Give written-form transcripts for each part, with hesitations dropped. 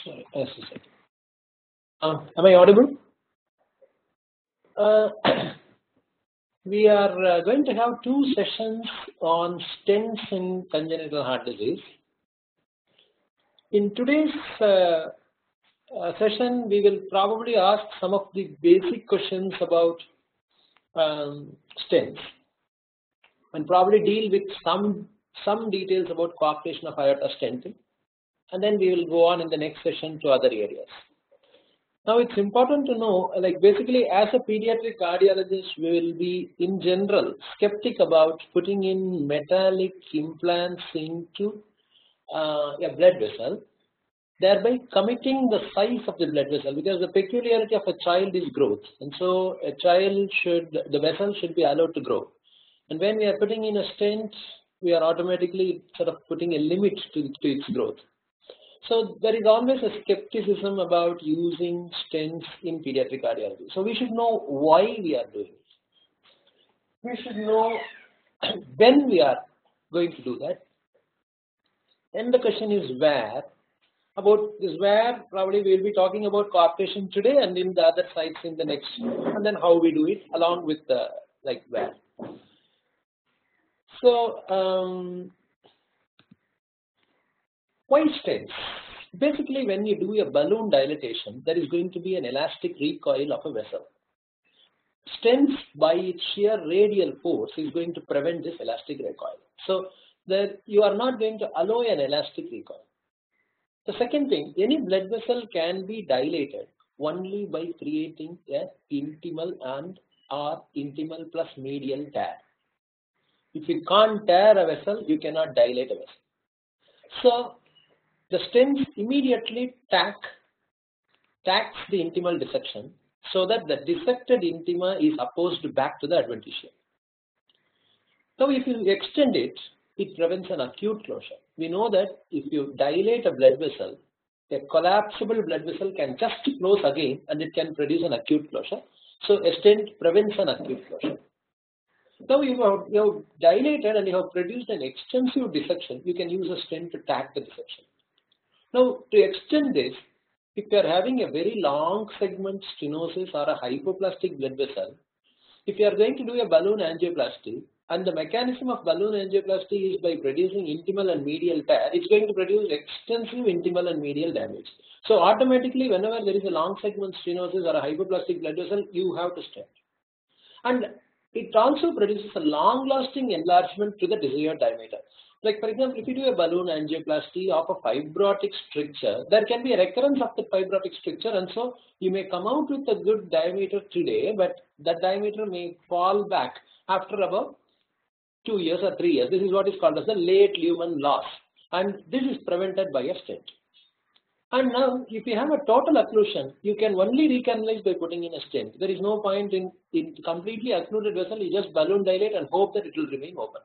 Sorry, just a second. Am I audible? We are going to have 2 sessions on stents in congenital heart disease. In today's session, we will probably ask some of the basic questions about stents and probably deal with some details about coaptation of aorta stenting, and then we will go on in the next session to other areas. Now it's important to know, like basically as a pediatric cardiologist, we will be in general skeptic about putting in metallic implants into a blood vessel, thereby committing the size of the blood vessel, because the peculiarity of a child is growth, and so the vessel should be allowed to grow. And when we are putting in a stent, we are automatically sort of putting a limit to its growth. So there is always a skepticism about using stents in pediatric cardiology. So we should know why we are doing it. We should know when we are going to do that. And the question is where. About this where, probably we will be talking about coaptation today, and in the other sites in the next, and then how we do it along with the where. So why stents? Basically, when you do a balloon dilatation, there is going to be an elastic recoil of a vessel. Stents, by its sheer radial force, is going to prevent this elastic recoil. So you are not going to allow an elastic recoil. The second thing, any blood vessel can be dilated only by creating an intimal or intimal plus medial tear. If you can't tear a vessel, you cannot dilate a vessel. So the stents immediately tax the intimal dissection so that the dissected intima is opposed back to the adventitium. Now if you extend it, it prevents an acute closure. We know that if you dilate a blood vessel, a collapsible blood vessel can just close again and it can produce an acute closure. So a stent prevents an acute closure. Now you have dilated and you have produced an extensive dissection, you can use a stent to tack the dissection. Now to extend this, if you are having a very long segment stenosis or a hypoplastic blood vessel, if you are going to do a balloon angioplasty, and the mechanism of balloon angioplasty is by producing intimal and medial tear, it's going to produce extensive intimal and medial damage. So automatically, whenever there is a long segment stenosis or a hypoplastic blood vessel, you have to stent. And it also produces a long-lasting enlargement to the desired diameter. Like for example, if you do a balloon angioplasty of a fibrotic stricture, there can be a recurrence of the fibrotic stricture, and so you may come out with a good diameter today, but that diameter may fall back after about 2 years or 3 years. This is what is called as the late lumen loss, and this is prevented by a stent. And now, if you have a total occlusion, you can only recanalize by putting in a stent. There is no point in completely occluded vessel. You just balloon dilate and hope that it will remain open.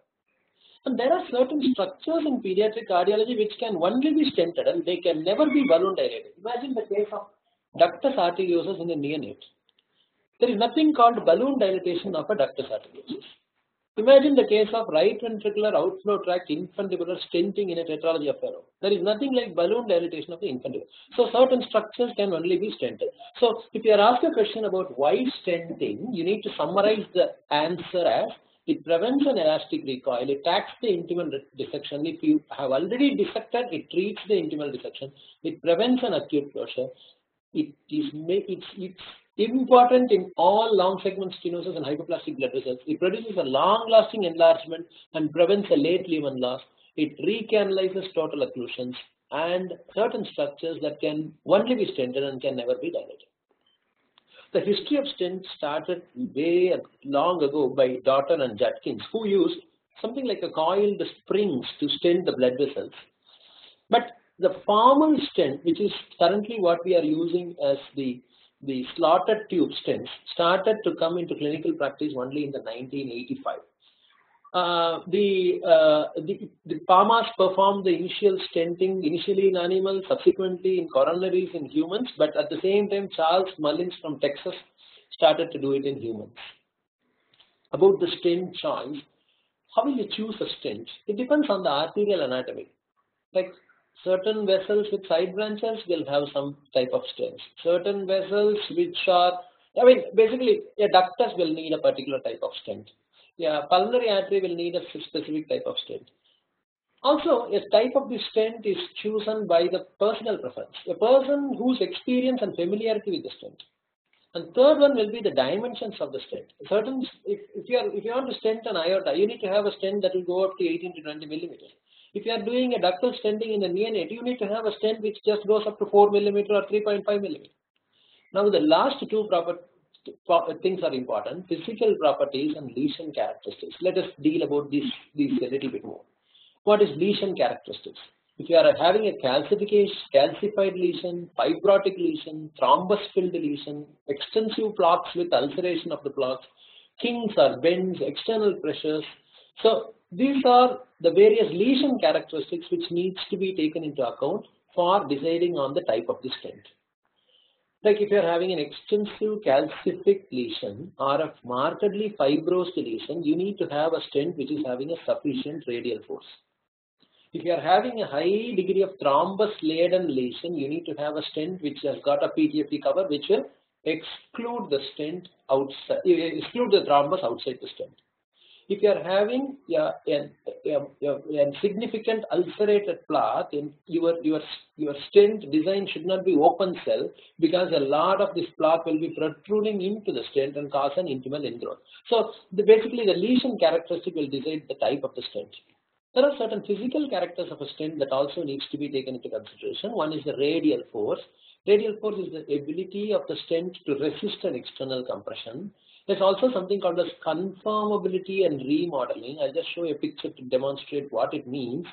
And there are certain structures in pediatric cardiology which can only be stented and they can never be balloon dilated. Imagine the case of ductus arteriosus in a neonate. There is nothing called balloon dilatation of a ductus arteriosus. Imagine the case of right ventricular outflow tract infundibular stenting in a tetralogy of Fallot. There is nothing like balloon dilatation of the infundibular. So certain structures can only be stented. So if you are asked a question about why stenting, you need to summarize the answer as it prevents an elastic recoil, it tacks the intimal dissection. If you have already dissected, it treats the intimal dissection. It prevents an acute closure. It's important in all long segment stenosis and hypoplastic blood vessels. It produces a long-lasting enlargement and prevents a late lumen loss. It recanalizes total occlusions and certain structures that can only be stented and can never be dilated. The history of stents started way long ago by Daughter and Judkins, who used something like a coiled springs to stent the blood vessels. But the formal stent, which is currently what we are using as the slotted tube stents, started to come into clinical practice only in the 1985. The Palmas performed the initial stenting initially in animals, subsequently in coronaries in humans, but at the same time Charles Mullins from Texas started to do it in humans. About the stent choice, how will you choose a stent? It depends on the arterial anatomy. Like Certain vessels with side branches will have some type of stents. Certain vessels which are, basically a ductus will need a particular type of stent. Yeah, pulmonary artery will need a specific type of stent. Also, a type of the stent is chosen by the personal preference, a person whose experience and familiarity with the stent. And third one will be the dimensions of the stent. If you want to stent an aorta, you need to have a stent that will go up to 18 to 20 millimeters. If you are doing a ductal stenting in the neonate, you need to have a stent which just goes up to 4 millimeter or 3.5 millimeter. Now the last two things are important: physical properties and lesion characteristics. Let us deal about these a little bit more. What is lesion characteristics? If you are having a calcified lesion, fibrotic lesion, thrombus-filled lesion, extensive plaques with ulceration of the plaques, kinks or bends, external pressures. So these are the various lesion characteristics which needs to be taken into account for deciding on the type of the stent. Like if you are having an extensive calcific lesion or a markedly fibrosed lesion, you need to have a stent which is having a sufficient radial force. If you are having a high degree of thrombus-laden lesion, you need to have a stent which has got a PTFE cover which will exclude the thrombus outside the stent. If you are having a significant ulcerated plaque, your stent design should not be open cell, because a lot of this plaque will be protruding into the stent and cause an intimal ingrowth. So basically the lesion characteristic will decide the type of the stent. There are certain physical characters of a stent that also needs to be taken into consideration. One is the radial force. Radial force is the ability of the stent to resist an external compression. There's also something called as conformability and remodeling. I'll just show a picture to demonstrate what it means.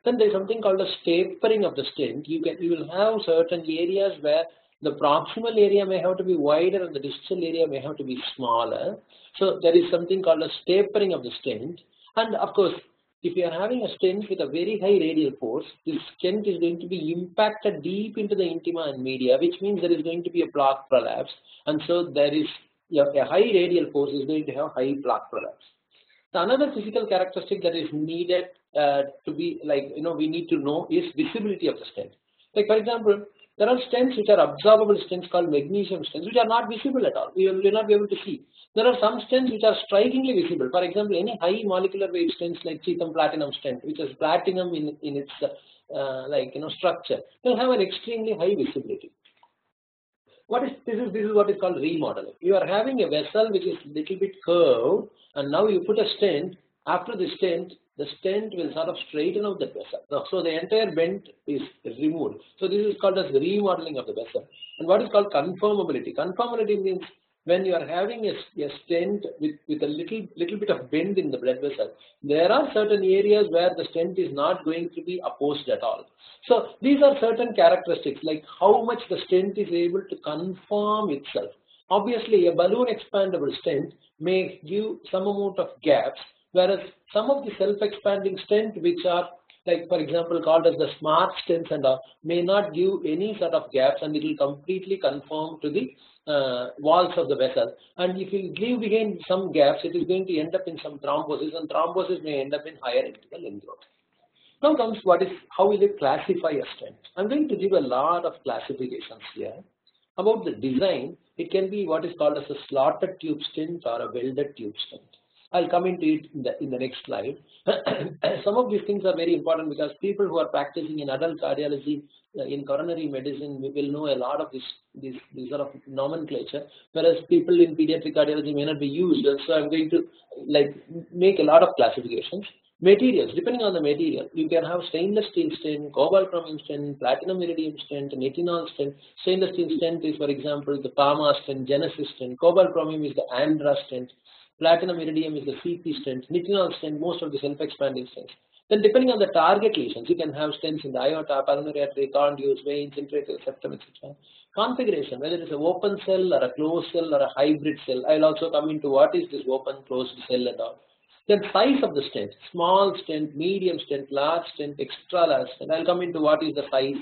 Then there's something called as tapering of the stent. You will have certain areas where the proximal area may have to be wider and the distal area may have to be smaller. So there is something called as tapering of the stent. And of course, if you are having a stent with a very high radial force, this stent is going to be impacted deep into the intima and media, which means there is going to be a plaque prolapse. And so there is a high radial force is going to have high plaque prolapse. So another physical characteristic that is needed to be we need to know is visibility of the stent. Like for example, there are stents which are absorbable stents called magnesium stents, which are not visible at all. You will not be able to see. There are some stents which are strikingly visible. For example, any high molecular weight stents like Cheatham platinum stent, which has platinum in its structure, will have an extremely high visibility. This is what is called remodeling. You are having a vessel which is little bit curved, and now you put a stent. After the stent will sort of straighten out the vessel. So the entire bend is removed. So this is called as the remodeling of the vessel. And what is called conformability? Conformability means when you are having a stent with a little bit of bend in the blood vessel, there are certain areas where the stent is not going to be opposed at all. So these are certain characteristics, like how much the stent is able to conform itself. Obviously, a balloon expandable stent may give some amount of gaps, whereas some of the self-expanding stent, which are like for example called as the smart stents and all, may not give any sort of gaps, and it will completely conform to the walls of the vessel. And if you leave behind some gaps, it is going to end up in some thrombosis, and thrombosis may end up in higher intimal ingrowth. Now comes how will you classify a stent? I'm going to give a lot of classifications here. About the design, it can be what is called as a slotted tube stent or a welded tube stent. I'll come into it in the next slide. Some of these things are very important because people who are practicing in adult cardiology, in coronary medicine, will know a lot of these sort of nomenclature, whereas people in pediatric cardiology may not be used. So I'm going to make a lot of classifications. Materials, depending on the material, you can have stainless steel stent, cobalt chromium stent, platinum iridium stent, nitinol stent. Stainless steel stent is, for example, the PAMA stent, Genesis stent. Cobalt chromium is the MADRAS stent. Platinum iridium is the CP stent. Nitinol stent, most of the self-expanding stents. Then depending on the target lesions, you can have stents in the aorta, pulmonary artery, conduits, veins, intrathecal septum, etc. Configuration, whether it is an open cell or a closed cell or a hybrid cell. I will also come into what is this open, closed cell and all. Then size of the stent, small stent, medium stent, large stent, extra large stent. I will come into what is the size.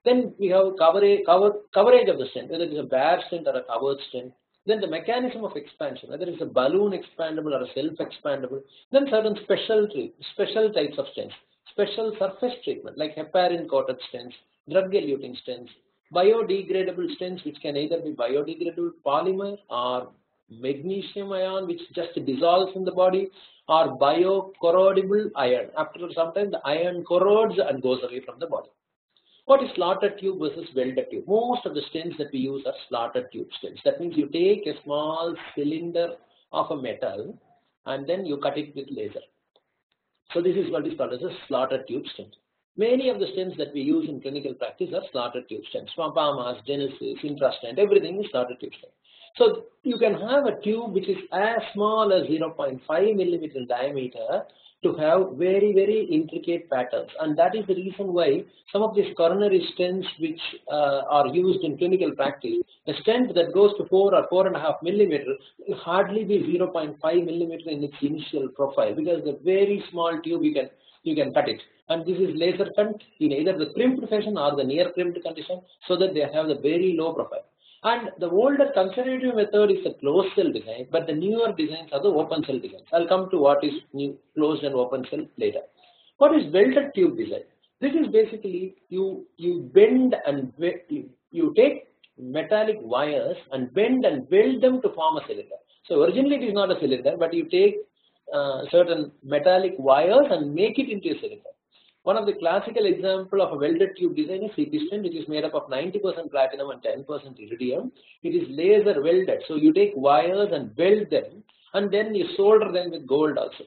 Then we have coverage of the stent, whether it is a bare stent or a covered stent. Then the mechanism of expansion, whether it's a balloon expandable or a self-expandable. Then certain special types of stents. special surface treatment like heparin coated stents, drug-eluting stents, biodegradable stents which can either be biodegradable polymer or magnesium ion which just dissolves in the body, or biocorrodable iron. After some time the iron corrodes and goes away from the body. What is slotted tube versus welded tube? Most of the stents that we use are slotted tube stents. That means you take a small cylinder of a metal and then you cut it with laser. So this is what is called as a slotted tube stent. Many of the stents that we use in clinical practice are slotted tube stents. Pamas, Genesis, Intrastent, everything is slotted tube stent. So you can have a tube which is as small as 0.5 millimeter in diameter to have very, very intricate patterns, and that is the reason why some of these coronary stents which are used in clinical practice, a stent that goes to 4 or 4.5 millimeter will hardly be 0.5 millimeter in its initial profile, because the very small tube you can cut it, and this is laser cut in either the crimped fashion or the near crimped condition, so that they have the very low profile. And the older conservative method is a closed cell design, but the newer designs are the open cell designs. I'll come to what is new, closed and open cell later. What is welded tube design? This is basically you bend and you take metallic wires and bend and weld them to form a cylinder. So originally it is not a cylinder, but you take certain metallic wires and make it into a cylinder. One of the classical example of a welded tube design is CT stent, which is made up of 90% platinum and 10% iridium. It is laser welded. So you take wires and weld them, and then you solder them with gold also.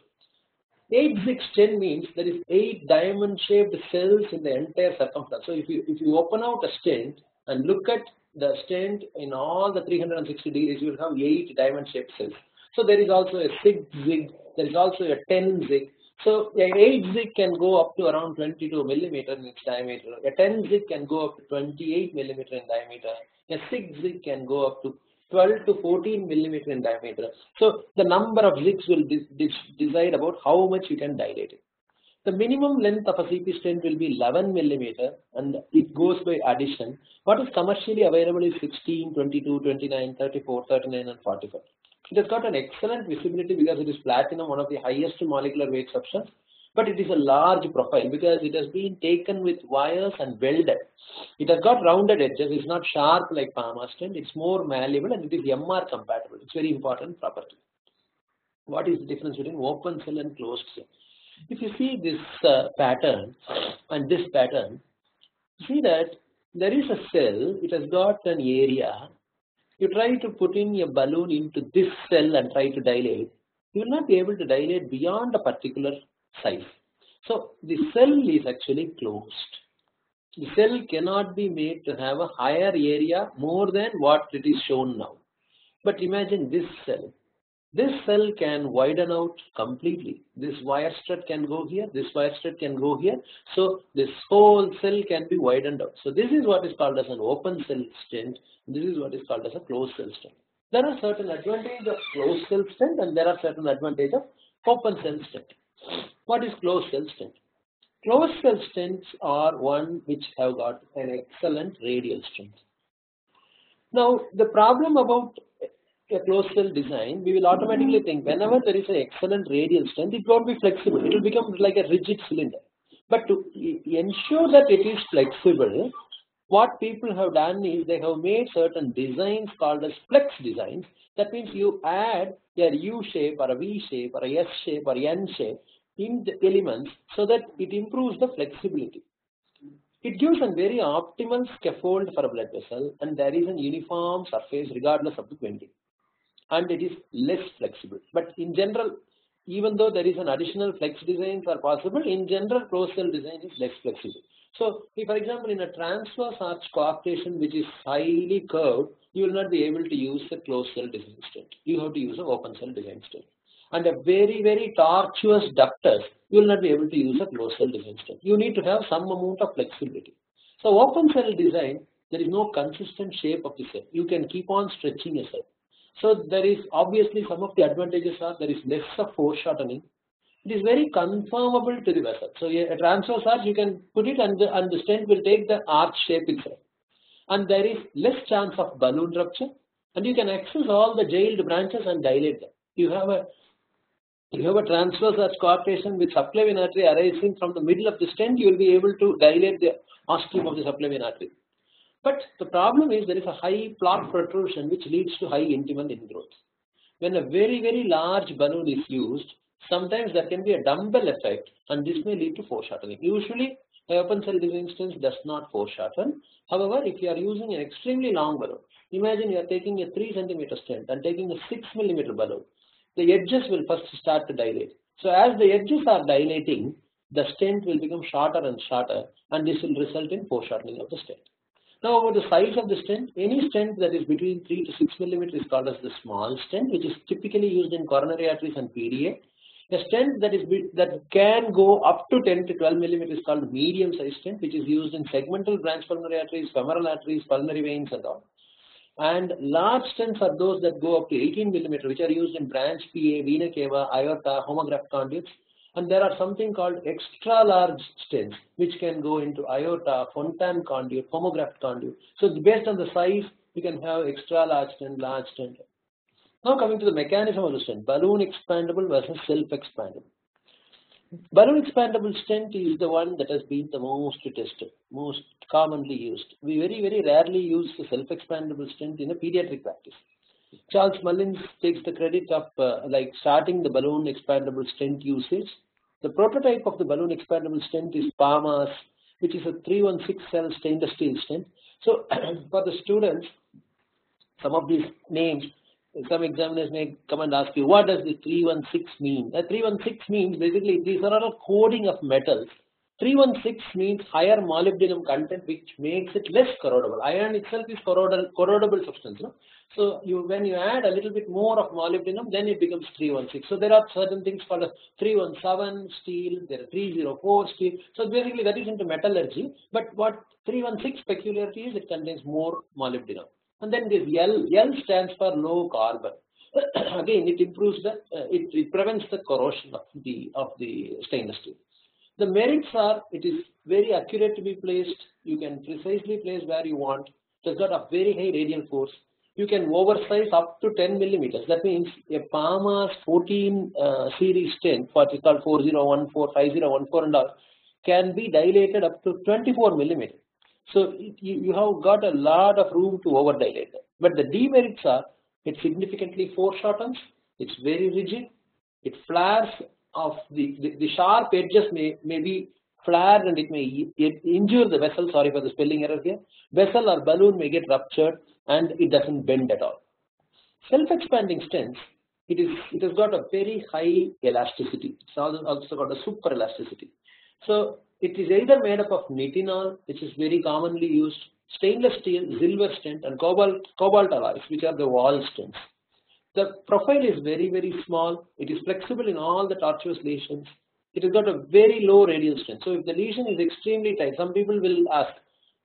8-zig stent means there is 8 diamond-shaped cells in the entire circumference. So if you open out a stent and look at the stent in all the 360 degrees, you will have 8 diamond-shaped cells. So there is also a 6-zig, there is also a 10-zig. So a 8-zig can go up to around 22 millimeter in its diameter. A 10-zig can go up to 28 millimeter in diameter. A 6-zig can go up to 12 to 14 millimeter in diameter. So the number of zigs will decide about how much you can dilate it. The minimum length of a CP stent will be 11 millimeter, and it goes by addition. What is commercially available is 16, 22, 29, 34, 39 and 45. It has got an excellent visibility because it is platinum, one of the highest molecular weight substance, but it is a large profile because it has been taken with wires and welded. It has got rounded edges, it's not sharp like Palma stent, it's more malleable, and it is MR compatible. It's very important property. What is the difference between open cell and closed cell? If you see this pattern and this pattern, see that there is a cell, it has got an area. You try to put in a balloon into this cell and try to dilate, you will not be able to dilate beyond a particular size. So the cell is actually closed. The cell cannot be made to have a higher area more than what it is shown now. But imagine this cell. This cell can widen out completely. This wire strut can go here, this wire strut can go here. So this whole cell can be widened out. So this is what is called as an open cell stent. This is what is called as a closed cell stent. There are certain advantages of closed cell stent and there are certain advantages of open cell stent. What is closed cell stent? Closed cell stents are one which have got an excellent radial strength. Now the problem about a closed cell design, we will automatically think whenever there is an excellent radial stent, it won't be flexible. It will become like a rigid cylinder. But to ensure that it is flexible, what people have done is they have made certain designs called as flex designs. That means you add a U shape or a V shape or a S shape or N shape in the elements so that it improves the flexibility. It gives a very optimal scaffold for a blood vessel, and there is a uniform surface regardless of the bending. And it is less flexible. But in general, even though there is an additional flex designs are possible, in general closed cell design is less flexible. So if, for example, in a transverse arch coaptation which is highly curved, you will not be able to use a closed cell design stent. You have to use an open cell design stent. And a very, very tortuous ductus, you will not be able to use a closed cell design stent. You need to have some amount of flexibility. So open cell design, there is no consistent shape of the cell. You can keep on stretching a cell. So there is obviously some of the advantages are there is less of foreshortening. It is very conformable to the vessel. So a transverse arch you can put it and the stent will take the arch shape itself. And there is less chance of balloon rupture, and you can access all the jailed branches and dilate them. You have a If you have a transverse arch coarctation with subclavian artery arising from the middle of the stent, you will be able to dilate the ostium of the subclavian artery. But the problem is there is a high plaque protrusion which leads to high intimal ingrowth. When a very, very large balloon is used, sometimes there can be a dumbbell effect and this may lead to foreshortening. Usually, a open cell design stent does not foreshorten. However, if you are using an extremely long balloon, imagine you are taking a 3 centimeter stent and taking a 6 millimeter balloon, the edges will first start to dilate. So as the edges are dilating, the stent will become shorter and shorter and this will result in foreshortening of the stent. Now about the size of the stent, any stent that is between 3 to 6 millimeters is called as the small stent, which is typically used in coronary arteries and PDA. A stent that can go up to 10 to 12 millimeters is called medium size stent, which is used in segmental branch pulmonary arteries, femoral arteries, pulmonary veins and all. And large stents are those that go up to 18 millimeters, which are used in branch PA, vena cava, aorta, homograft conduits. And there are something called extra large stents, which can go into aorta, Fontan conduit, homograft conduit. So based on the size, you can have extra large stent, large stent. Now coming to the mechanism of the stent, balloon expandable versus self-expandable. Balloon expandable stent is the one that has been the most tested, most commonly used. We very, very rarely use the self-expandable stent in a pediatric practice. Charles Mullins takes the credit of starting the balloon expandable stent usage. The prototype of the balloon expandable stent is Palmer's, which is a 316 cell stainless steel stent. So for the students, some of these names, some examiners may come and ask you, what does the 316 mean? The 316 means basically these are all coding of metals. 316 means higher molybdenum content, which makes it less corrodable. Iron itself is corrodable substance. No? So when you add a little bit more of molybdenum, then it becomes 316. So there are certain things called 317 steel, there are 304 steel. So basically that is into metallurgy. But what 316 peculiarity is, it contains more molybdenum. And then this L stands for low carbon. Again, it improves it prevents the corrosion of the stainless steel. The merits are, it is very accurate to be placed. You can precisely place where you want. It has got a very high radial force. You can oversize up to 10 millimeters. That means a Palmer's 14 series stent, what is called 4014, 5014 and all, can be dilated up to 24 millimeters. So you have got a lot of room to over dilate. But the demerits are, it significantly foreshortens, it's very rigid, it flares of the sharp edges may be flared and it may injure the vessel. Sorry for the spelling error here. Vessel or balloon may get ruptured and it doesn't bend at all. Self-expanding stents, it has got a very high elasticity. It's also got a super elasticity. So it is either made up of nitinol, which is very commonly used, stainless steel, silver stent, and cobalt alloys, which are the wall stents. The profile is very, very small. It is flexible in all the tortuous lesions. It has got a very low radial stent. So if the lesion is extremely tight, some people will ask,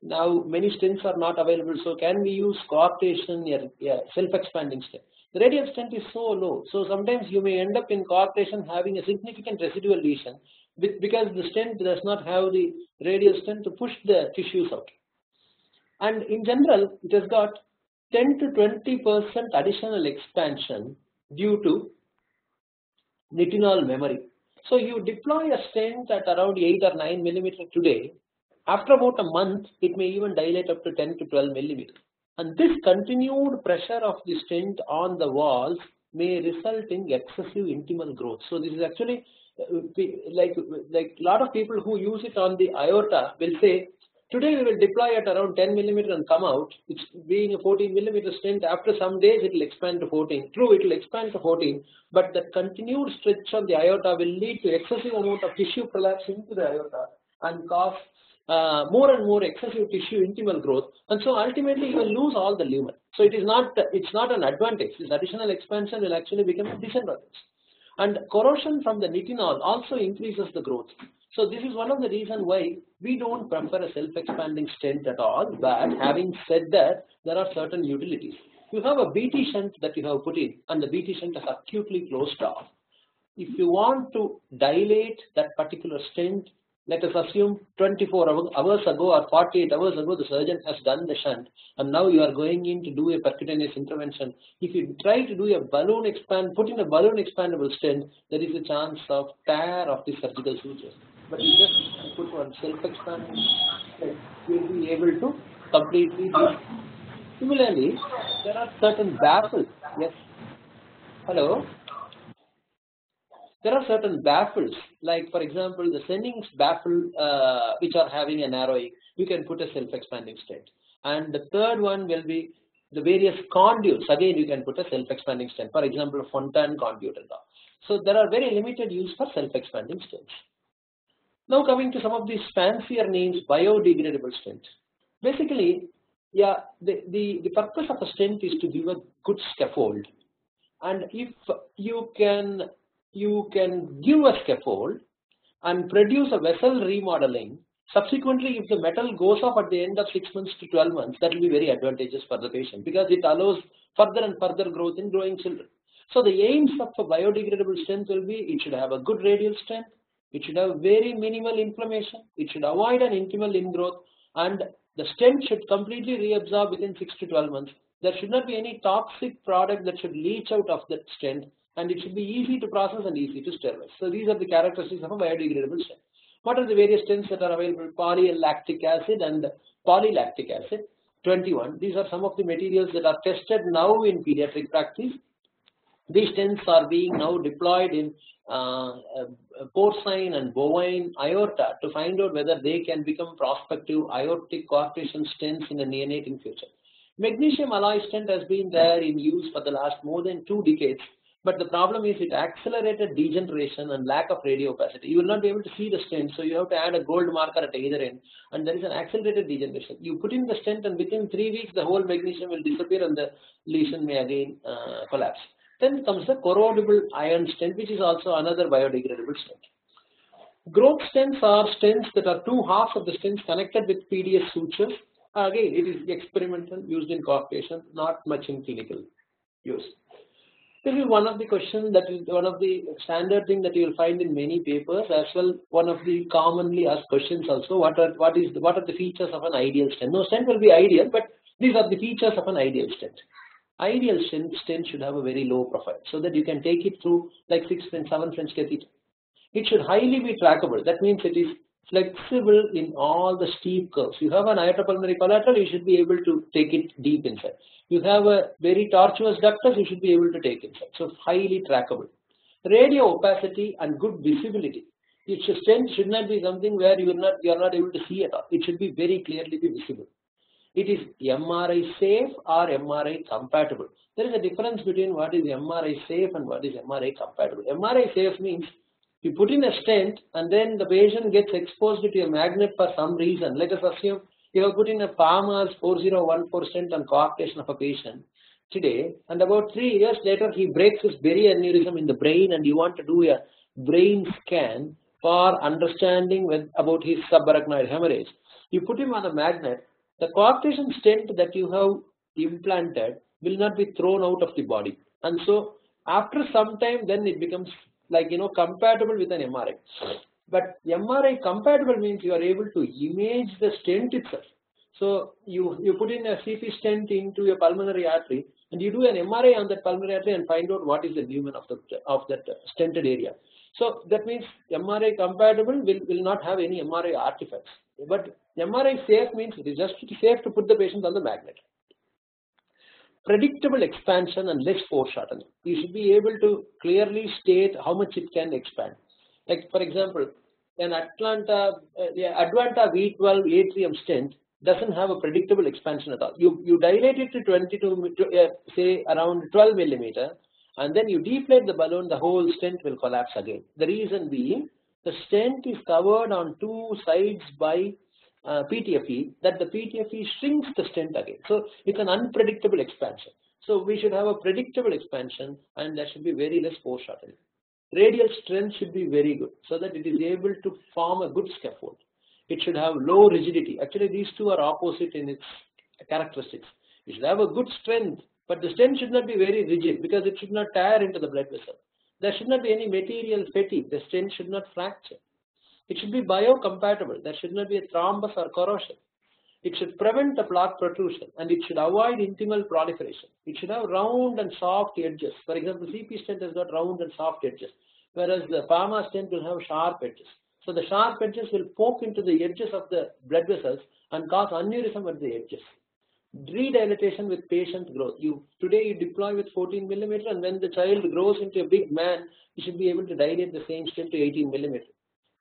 now many stents are not available, so can we use coarctation or self-expanding stent? The radial stent is so low, so sometimes you may end up in coarctation having a significant residual lesion because the stent does not have the radial stent to push the tissues out. And in general, it has got 10 to 20% additional expansion due to nitinol memory. So you deploy a stent at around 8 or 9 millimeters today. After about a month, it may even dilate up to 10 to 12 millimeters. And this continued pressure of the stent on the walls may result in excessive intimal growth. So this is actually like a lot of people who use it on the aorta will say, today we will deploy at around 10 millimeters and come out. It's being a 14 millimeter stent. After some days, it will expand to 14. True, it will expand to 14, but the continued stretch of the aorta will lead to excessive amount of tissue prolapse into the aorta and cause more and more excessive tissue intimal growth. And so ultimately, you will lose all the lumen. So it's not an advantage. This additional expansion will actually become a disadvantage. And corrosion from the nitinol also increases the growth. So this is one of the reasons why we don't prefer a self-expanding stent at all. But having said that, there are certain utilities. You have a BT shunt that you have put in, and the BT shunt is acutely closed off. If you want to dilate that particular stent, Let us assume 24 hours ago or 48 hours ago the surgeon has done the shunt, and now you are going in to do a percutaneous intervention. If you try to do a balloon put in a balloon expandable stent, there is a chance of tear of the surgical sutures. But you just put one self-expanding stent, you will be able to completely do it. Similarly, there are certain baffles. Yes. Hello. There are certain baffles, like for example the Senning's baffle which are having a narrowing, you can put a self-expanding stent. And the third one will be the various conduits, again you can put a self-expanding stent, for example a Fontan conduit and all. So there are very limited use for self-expanding stents. Now coming to some of these fancier names, biodegradable stent. Basically, yeah, the purpose of a stent is to give a good scaffold, and if you can give a scaffold and produce a vessel remodeling. Subsequently, if the metal goes off at the end of 6 months to 12 months, that will be very advantageous for the patient because it allows further and further growth in growing children. So the aims of a biodegradable stent will be, it should have a good radial strength, it should have very minimal inflammation, it should avoid an intimal ingrowth, and the stent should completely reabsorb within 6 to 12 months. There should not be any toxic product that should leach out of that stent, and it should be easy to process and easy to sterilize. So these are the characteristics of a biodegradable stent. What are the various stents that are available? Polylactic acid and polylactic acid, 21. These are some of the materials that are tested now in pediatric practice. These stents are being now deployed in porcine and bovine aorta to find out whether they can become prospective aortic coarctation stents in the neonatal future. Magnesium alloy stent has been there in use for the last more than 2 decades. But the problem is it accelerated degeneration and lack of radio opacity. You will not be able to see the stent, so you have to add a gold marker at either end, and there is an accelerated degeneration. You put in the stent, and within 3 weeks, the whole magnesium will disappear, and the lesion may again collapse. Then comes the corrodable iron stent, which is also another biodegradable stent. Growth stents are stents that are 2 halves of the stents connected with PDA sutures. Again, it is experimental, used in coarctation, not much in clinical use. This is one of the questions that is one of the standard thing that you will find in many papers, as well one of the commonly asked questions also. What are the features of an ideal stent? No stent will be ideal, but these are the features of an ideal stent. Ideal stent should have a very low profile, so that you can take it through like 6 French, 7 French catheter. It should highly be trackable. That means it is flexible in all the steep curves. You have an aortopulmonary collateral, you should be able to take it deep inside. You have a very tortuous ductus, you should be able to take it inside. So highly trackable. Radio opacity and good visibility. Stent should not be something where you are not able to see at all. It should be very clearly visible. It is MRI safe or MRI compatible. There is a difference between what is MRI safe and what is MRI compatible. MRI safe means you put in a stent and then the patient gets exposed to a magnet for some reason. Let us assume you have put in a Palmer's 4014 stent on coarctation of a patient today, and about 3 years later he breaks his berry aneurysm in the brain, and you want to do a brain scan for understanding about his subarachnoid hemorrhage. You put him on a magnet. The coarctation stent that you have implanted will not be thrown out of the body, and so after some time then it becomes like compatible with an MRI. But MRI compatible means you are able to image the stent itself. So you put in a CP stent into a pulmonary artery, and you do an MRI on that pulmonary artery and find out what is the lumen of that stented area. So that means MRI compatible will not have any MRI artifacts. But MRI safe means it is just safe to put the patient on the magnet. Predictable expansion and less foreshortening. You should be able to clearly state how much it can expand. Like for example, an Advanta V12 atrium stent doesn't have a predictable expansion at all. You dilate it to say around 12 millimeter, and then you deflate the balloon, the whole stent will collapse again. The reason being, the stent is covered on 2 sides by PTFE, that the PTFE shrinks the stent again. So it's an unpredictable expansion. So we should have a predictable expansion, and there should be very less foreshortening. Radial strength should be very good, so that it is able to form a good scaffold. It should have low rigidity. Actually, these two are opposite in its characteristics. It should have a good strength, but the stent should not be very rigid because it should not tear into the blood vessel. There should not be any material fatigue. The stent should not fracture. It should be biocompatible. There should not be a thrombus or corrosion. It should prevent the plaque protrusion, and it should avoid intimal proliferation. It should have round and soft edges. For example, CP stent has got round and soft edges, whereas the pharma stent will have sharp edges. So the sharp edges will poke into the edges of the blood vessels and cause aneurysm at the edges. Redilatation with patient growth. Today you deploy with 14 millimeter, and when the child grows into a big man, you should be able to dilate the same stent to 18 millimeter.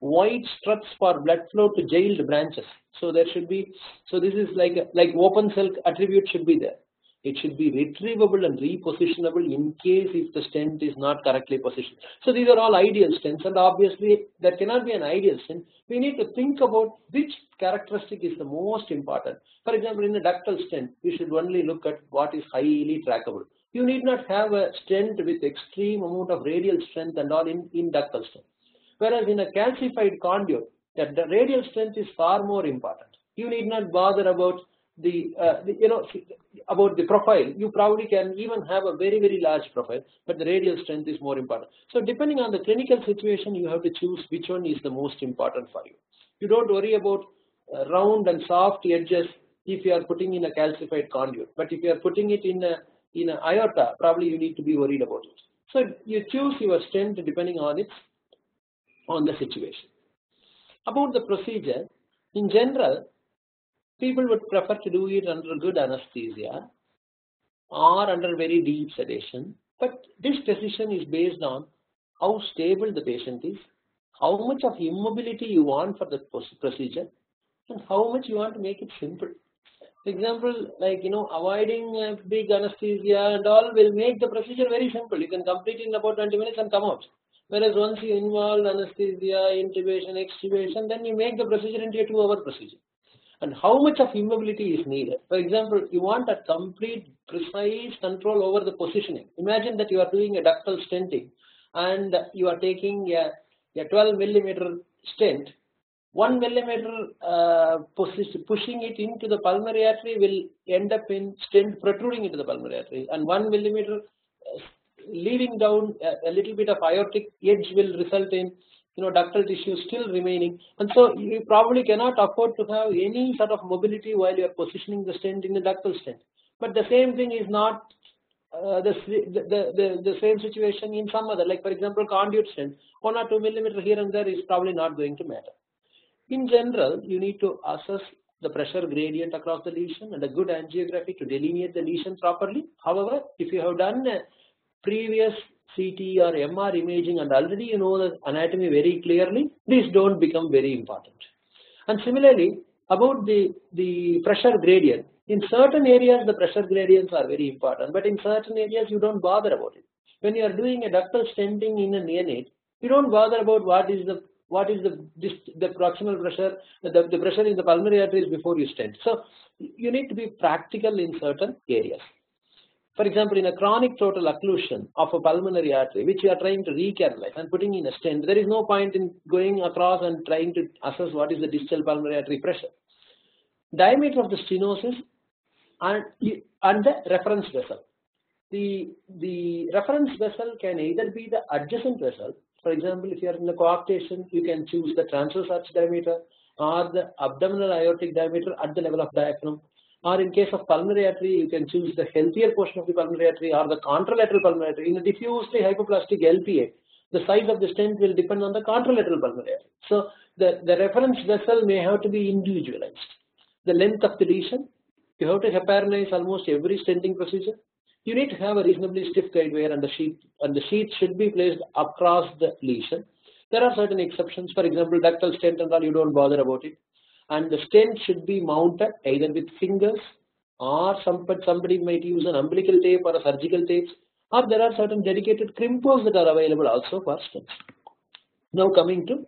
Wide struts for blood flow to jailed branches. So there should be, so this is like open cell attribute should be there. It should be retrievable and repositionable in case if the stent is not correctly positioned. So these are all ideal stents, and obviously there cannot be an ideal stent. We need to think about which characteristic is the most important. For example, in a ductal stent, we should only look at what is highly trackable. You need not have a stent with extreme amount of radial strength and all in ductal stent. Whereas in a calcified conduit, the radial strength is far more important. You need not bother about about the profile. You probably can even have a very, very large profile, but the radial strength is more important. So depending on the clinical situation, you have to choose which one is the most important for you. You don't worry about round and soft edges if you are putting in a calcified conduit, but if you are putting it in an aorta, probably you need to be worried about it. So you choose your stent depending on the situation. About the procedure, in general, people would prefer to do it under good anesthesia or under very deep sedation, but this decision is based on how stable the patient is, how much of immobility you want for the procedure, and how much you want to make it simple. For example, avoiding big anesthesia and all will make the procedure very simple. You can complete it in about 20 minutes and come out. Whereas once you involve anesthesia, intubation, extubation, then you make the procedure into a 2-hour procedure. And how much of immobility is needed? For example, you want a complete, precise control over the positioning. Imagine that you are doing a ductal stenting and you are taking a 12 millimeter stent. 1 millimeter pushing it into the pulmonary artery will end up in stent protruding into the pulmonary artery, and 1 millimeter leaving down a little bit of aortic edge will result in ductal tissue still remaining, and so you probably cannot afford to have any sort of mobility while you are positioning the stent in the ductal stent. But the same thing is not the same situation in some other, like for example conduit stent. 1 or 2 millimeter here and there is probably not going to matter. In general, you need to assess the pressure gradient across the lesion and a good angiography to delineate the lesion properly. However, if you have done a previous CT or MR imaging and already you know the anatomy very clearly, these don't become very important. And similarly, about the pressure gradient, in certain areas the pressure gradients are very important, but in certain areas you don't bother about it. When you are doing a ductal stenting in a neonate, you don't bother about what is the proximal pressure, the pressure in the pulmonary arteries before you stent. So you need to be practical in certain areas. For example, in a chronic total occlusion of a pulmonary artery, which you are trying to recanalize and putting in a stent, there is no point in going across and trying to assess what is the distal pulmonary artery pressure. Diameter of the stenosis and the reference vessel. The reference vessel can either be the adjacent vessel. For example, if you are in the coarctation, you can choose the transverse arch diameter or the abdominal aortic diameter at the level of diaphragm. Or in case of pulmonary artery, you can choose the healthier portion of the pulmonary artery or the contralateral pulmonary artery. In a diffusely hypoplastic LPA, the size of the stent will depend on the contralateral pulmonary artery. So the reference vessel may have to be individualized. The length of the lesion, you have to heparinize almost every stenting procedure. You need to have a reasonably stiff guidewire and the sheath should be placed across the lesion. There are certain exceptions. For example, ductal stent and all, you don't bother about it. And the stent should be mounted either with fingers or somebody might use an umbilical tape or a surgical tape, or there are certain dedicated crimpers that are available also for stents. Now coming to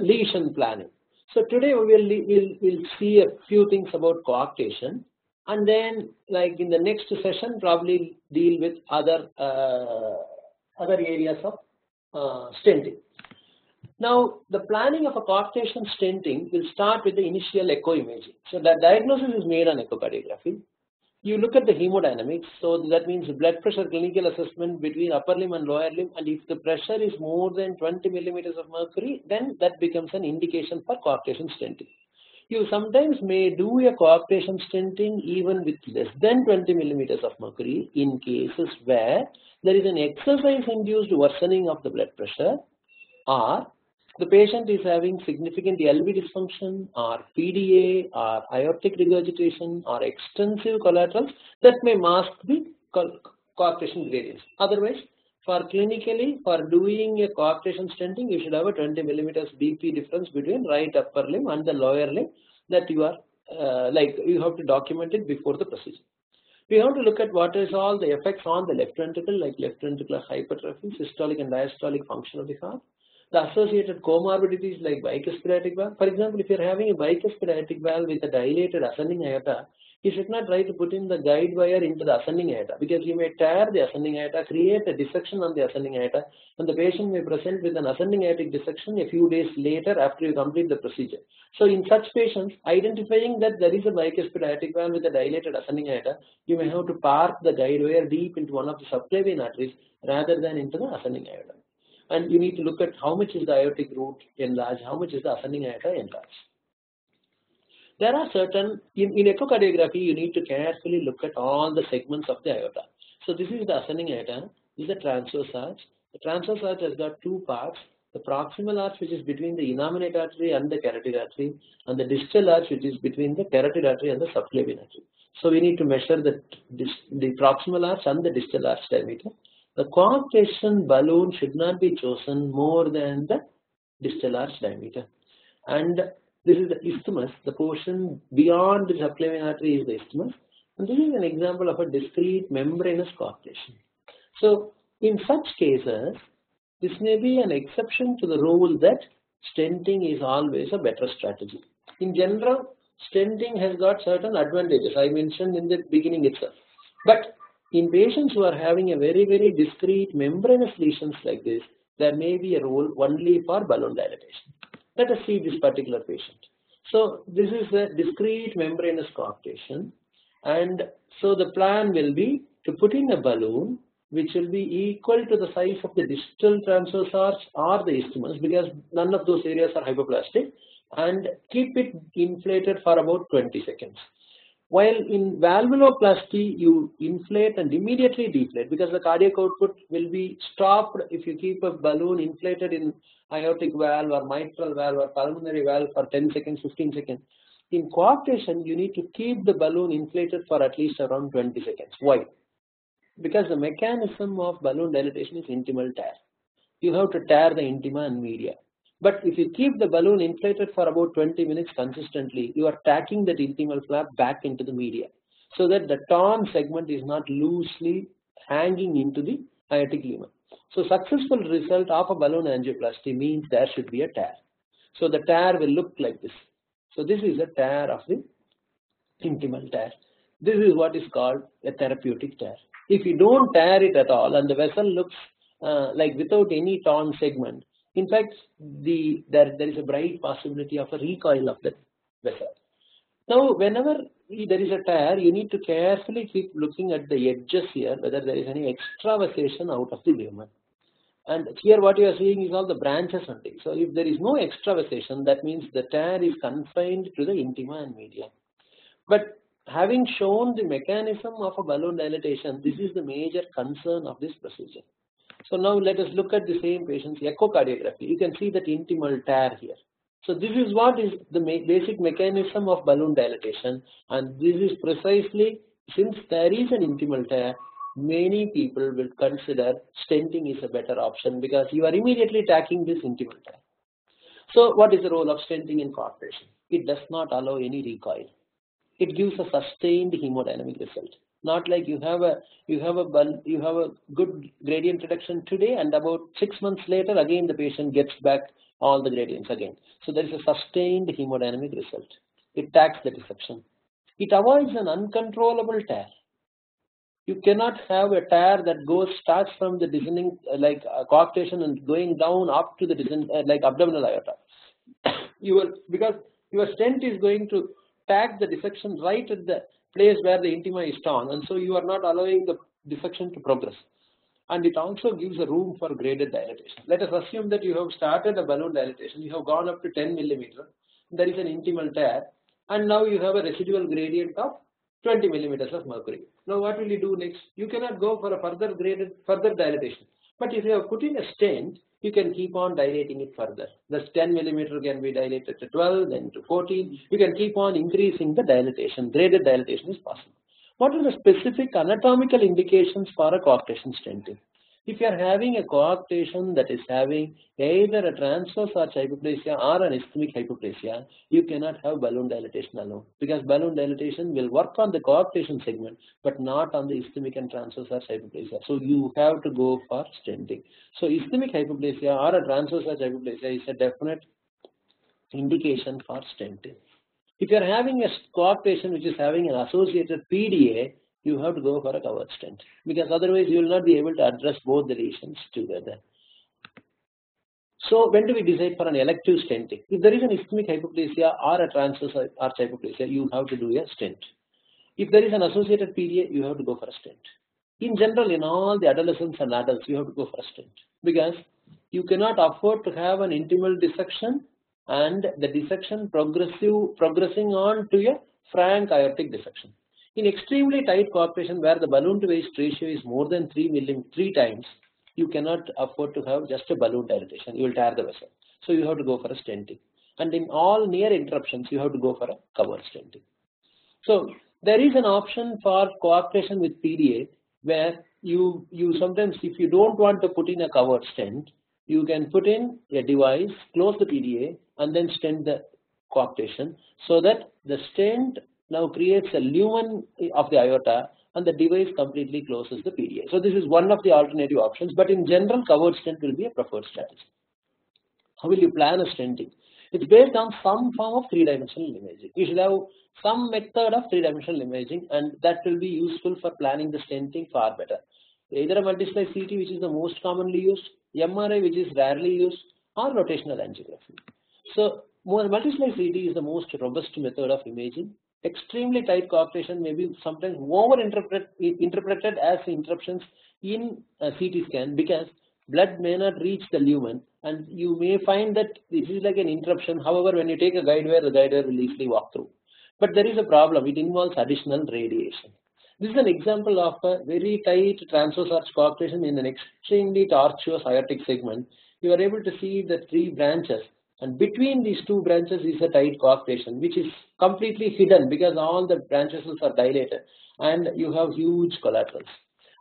lesion planning. So today we'll see a few things about coarctation, and then like in the next session probably deal with other areas of stenting. Now, the planning of a coarctation stenting will start with the initial echo imaging. So the diagnosis is made on echocardiography. You look at the hemodynamics, so that means blood pressure clinical assessment between upper limb and lower limb, and if the pressure is more than 20 millimeters of mercury, then that becomes an indication for coarctation stenting. You sometimes may do a coarctation stenting even with less than 20 millimeters of mercury in cases where there is an exercise-induced worsening of the blood pressure, or the patient is having significant LV dysfunction or PDA or aortic regurgitation or extensive collaterals that may mask the coarctation gradients. Otherwise, for doing a coarctation stenting, you should have a 20 millimeters BP difference between right upper limb and the lower limb that you are you have to document it before the procedure. We have to look at what is all the effects on the left ventricle, like left ventricular hypertrophy, systolic and diastolic function of the heart. The associated comorbidities like bicuspid valve. For example, if you are having a bicuspid valve with a dilated ascending aorta, you should not try to put in the guide wire into the ascending aorta, because you may tear the ascending aorta, create a dissection on the ascending aorta, and the patient may present with an ascending aortic dissection a few days later after you complete the procedure. So in such patients, identifying that there is a bicuspid valve with a dilated ascending aorta, you may have to park the guide wire deep into one of the subclavian arteries rather than into the ascending aorta. And you need to look at how much is the aortic root enlarged, how much is the ascending aorta enlarged. There are certain, in echocardiography, you need to carefully look at all the segments of the aorta. So this is the ascending aorta, this is the transverse arch. The transverse arch has got two parts, the proximal arch, which is between the innominate artery and the carotid artery, and the distal arch, which is between the carotid artery and the subclavian artery. So we need to measure the proximal arch and the distal arch diameter. The coarctation balloon should not be chosen more than the distal arch diameter. And this is the isthmus, the portion beyond the subclavian artery is the isthmus. And this is an example of a discrete membranous coarctation. So in such cases, this may be an exception to the rule that stenting is always a better strategy. In general, stenting has got certain advantages I mentioned in the beginning itself. But in patients who are having a very, very discrete membranous lesions like this, there may be a role only for balloon dilatation. Let us see this particular patient. So this is a discrete membranous coarctation, and so the plan will be to put in a balloon which will be equal to the size of the distal transverse arch or the isthmus, because none of those areas are hypoplastic, and keep it inflated for about 20 seconds. While in valvuloplasty, you inflate and immediately deflate, because the cardiac output will be stopped if you keep a balloon inflated in aortic valve or mitral valve or pulmonary valve for 10 seconds, 15 seconds. In coarctation, you need to keep the balloon inflated for at least around 20 seconds. Why? Because the mechanism of balloon dilatation is intimal tear. You have to tear the intima and media. But if you keep the balloon inflated for about 20 minutes consistently, you are tacking that intimal flap back into the media, so that the torn segment is not loosely hanging into the aortic lumen. So successful result of a balloon angioplasty means there should be a tear. So the tear will look like this. So this is a tear of the intimal tear. This is what is called a therapeutic tear. If you don't tear it at all and the vessel looks like without any torn segment, in fact, there is a bright possibility of a recoil of the vessel. Now, whenever there is a tear, you need to carefully keep looking at the edges here, whether there is any extravasation out of the lumen. And here what you are seeing is all the branches only. So if there is no extravasation, that means the tear is confined to the intima and media. But having shown the mechanism of a balloon dilatation, this is the major concern of this procedure. So now let us look at the same patient's echocardiography. You can see that intimal tear here. So this is what is the basic mechanism of balloon dilatation, and this is precisely, since there is an intimal tear, many people will consider stenting is a better option, because you are immediately tacking this intimal tear. So what is the role of stenting in coarctation? It does not allow any recoil. It gives a sustained hemodynamic result. Not like you have a good gradient reduction today, and about 6 months later again the patient gets back all the gradients again. So there is a sustained hemodynamic result. It tacks the dissection. It avoids an uncontrollable tear. You cannot have a tear that starts from the descending coarctation and going down up to the abdominal aorta. Because your stent is going to tack the dissection right at the place where the intima is torn, and so you are not allowing the dissection to progress. And it also gives a room for graded dilatation. Let us assume that you have started a balloon dilatation, you have gone up to 10 millimeter, there is an intimal tear, and now you have a residual gradient of 20 millimeters of mercury. Now what will you do next? You cannot go for a further dilatation. But if you have put in a stent, you can keep on dilating it further. The 10 millimeter can be dilated to 12, then to 14. You can keep on increasing the dilatation. Graded dilatation is possible. What are the specific anatomical indications for a coarctation stenting? If you are having a coarctation that is having either a transverse arch hypoplasia or an ischemic hypoplasia, you cannot have balloon dilatation alone, because balloon dilatation will work on the coarctation segment but not on the ischemic and transverse arch hypoplasia. So you have to go for stenting. So ischemic hypoplasia or a transverse arch hypoplasia is a definite indication for stenting. If you are having a coarctation which is having an associated PDA, you have to go for a covered stent, because otherwise you will not be able to address both the lesions together. So when do we decide for an elective stenting? If there is an ischemic hypoplasia or a transverse arch hypoplasia, you have to do a stent. If there is an associated PDA, you have to go for a stent. In general, in all the adolescents and adults, you have to go for a stent, because you cannot afford to have an intimal dissection and the dissection progressing on to a frank aortic dissection. In extremely tight coarctation where the balloon to waist ratio is more than 3 times, you cannot afford to have just a balloon dilatation. You will tear the vessel. So you have to go for a stenting. And in all near interruptions, you have to go for a covered stenting. So there is an option for coarctation with PDA where you sometimes, if you don't want to put in a covered stent, you can put in a device, close the PDA, and then stent the coarctation, so that the stent now creates a lumen of the aorta and the device completely closes the PDA. So this is one of the alternative options, but in general, covered stent will be a preferred strategy. How will you plan a stenting? It's based on some form of three-dimensional imaging. You should have some method of three-dimensional imaging, and that will be useful for planning the stenting far better. Either a multi-slice CT, which is the most commonly used, MRI, which is rarely used, or rotational angiography. So multi-slice CT is the most robust method of imaging. Extremely tight coarctation may be sometimes interpreted as interruptions in a CT scan, because blood may not reach the lumen, and you may find that this is like an interruption. However, when you take a guidewire, the guidewire will easily walk through. But there is a problem. It involves additional radiation. This is an example of a very tight transverse arch coarctation in an extremely tortuous aortic segment. You are able to see the 3 branches, and between these 2 branches is a tight coarctation, which is completely hidden because all the branches are dilated, and you have huge collaterals.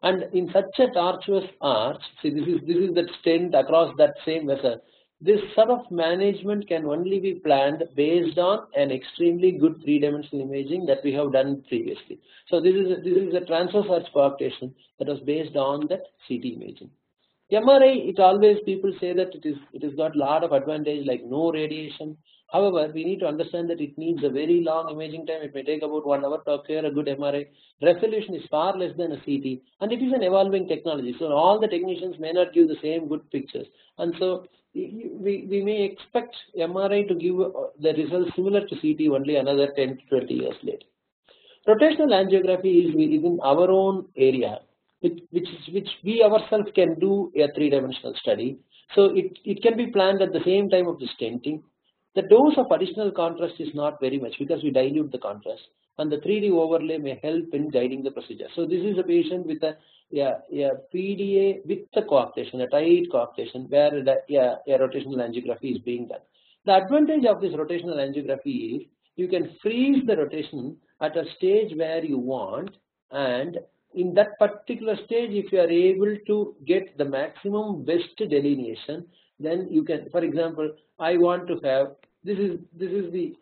And in such a tortuous arch, see, this is the stent across that same vessel. This sort of management can only be planned based on an extremely good 3-dimensional imaging that we have done previously. So this is a transverse arch coarctation that was based on that CT imaging. MRI, it always people say that it has got a lot of advantage, like no radiation. However, we need to understand that it needs a very long imaging time. It may take about 1 hour to acquire a good MRI. Resolution is far less than a CT, and it is an evolving technology. So all the technicians may not give the same good pictures, and so we may expect MRI to give the results similar to CT only another 10 to 20 years later. Rotational angiography is within our own area, which we ourselves can do a 3-dimensional study. So it can be planned at the same time of the stenting. The dose of additional contrast is not very much because we dilute the contrast, and the 3D overlay may help in guiding the procedure. So this is a patient with a PDA with the coarctation, a tight coarctation, where a rotational angiography is being done. The advantage of this rotational angiography is you can freeze the rotation at a stage where you want, and in that particular stage, if you are able to get the maximum best delineation, then you can, for example, I want to have, this is the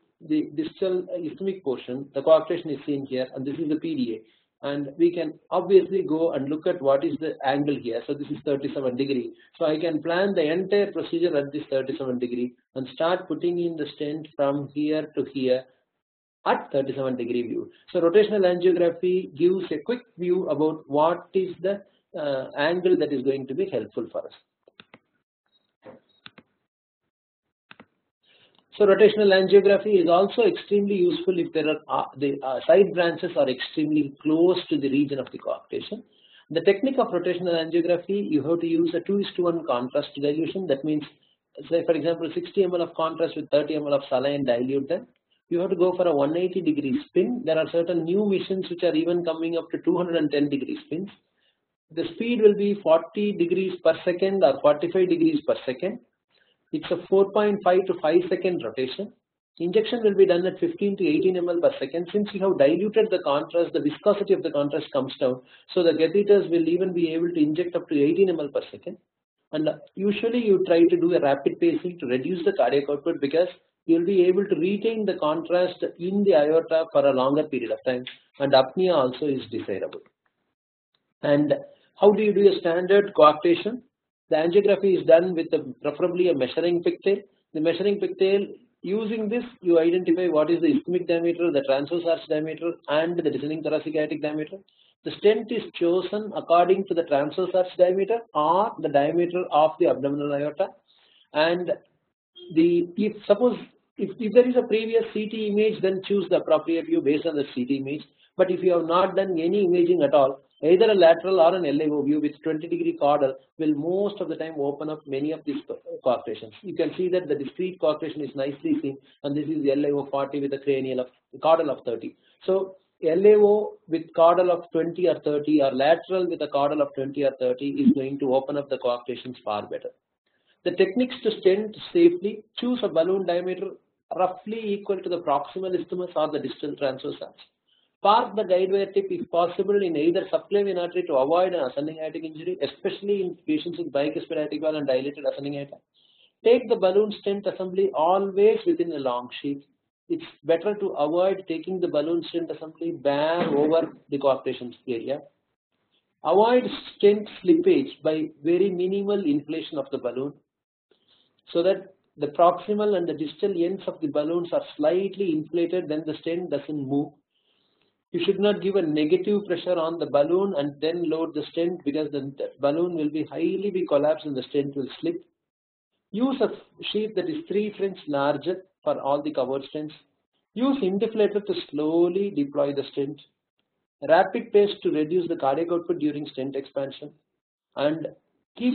distal ischemic portion, the coarctation is seen here, and this is the PDA. And we can obviously go and look at what is the angle here. So this is 37 degree. So I can plan the entire procedure at this 37 degree and start putting in the stent from here to here at 37 degree view. So rotational angiography gives a quick view about what is the angle that is going to be helpful for us. So rotational angiography is also extremely useful if there are the side branches are extremely close to the region of the coarctation. The technique of rotational angiography, you have to use a 2:1 contrast dilution. That means, say for example, 60 ml of contrast with 30 ml of saline, dilute them. You have to go for a 180-degree spin. There are certain new machines which are even coming up to 210-degree spins. The speed will be 40 degrees per second or 45 degrees per second. It's a 4.5 to 5 second rotation. Injection will be done at 15 to 18 ml per second. Since you have diluted the contrast, the viscosity of the contrast comes down. So the catheters will even be able to inject up to 18 ml per second. And usually you try to do a rapid pacing to reduce the cardiac output, because you will be able to retain the contrast in the aorta for a longer period of time. And apnea also is desirable. And how do you do a standard coarctation? The angiography is done with preferably a measuring pigtail. The measuring pigtail, using this, you identify what is the ischemic diameter, the transverse arch diameter, and the descending thoracic aortic diameter. The stent is chosen according to the transverse arch diameter or the diameter of the abdominal aorta. And if there is a previous CT image, then choose the appropriate view based on the CT image. But if you have not done any imaging at all, either a lateral or an LAO view with 20-degree caudal will most of the time open up many of these coarctations. You can see that the discrete coarctation is nicely seen, and this is LAO 40 with a caudal of 30. So LAO with caudal of 20 or 30, or lateral with a caudal of 20 or 30 is going to open up the coarctations far better. The techniques to stent safely: choose a balloon diameter roughly equal to the proximal isthmus or the distal transverse arch. Park the guidewire tip if possible in either subclavian artery to avoid an ascending aortic injury, especially in patients with bicuspid aortic valve and dilated ascending aorta. Take the balloon stent assembly always within a long sheath. It's better to avoid taking the balloon stent assembly bare over the coarctation area. Avoid stent slippage by very minimal inflation of the balloon, so that the proximal and the distal ends of the balloons are slightly inflated, then the stent doesn't move. You should not give a negative pressure on the balloon and then load the stent, because the balloon will be highly collapsed and the stent will slip. Use a sheath that is 3 French larger for all the covered stents. Use indeflator to slowly deploy the stent. Rapid pace to reduce the cardiac output during stent expansion. And keep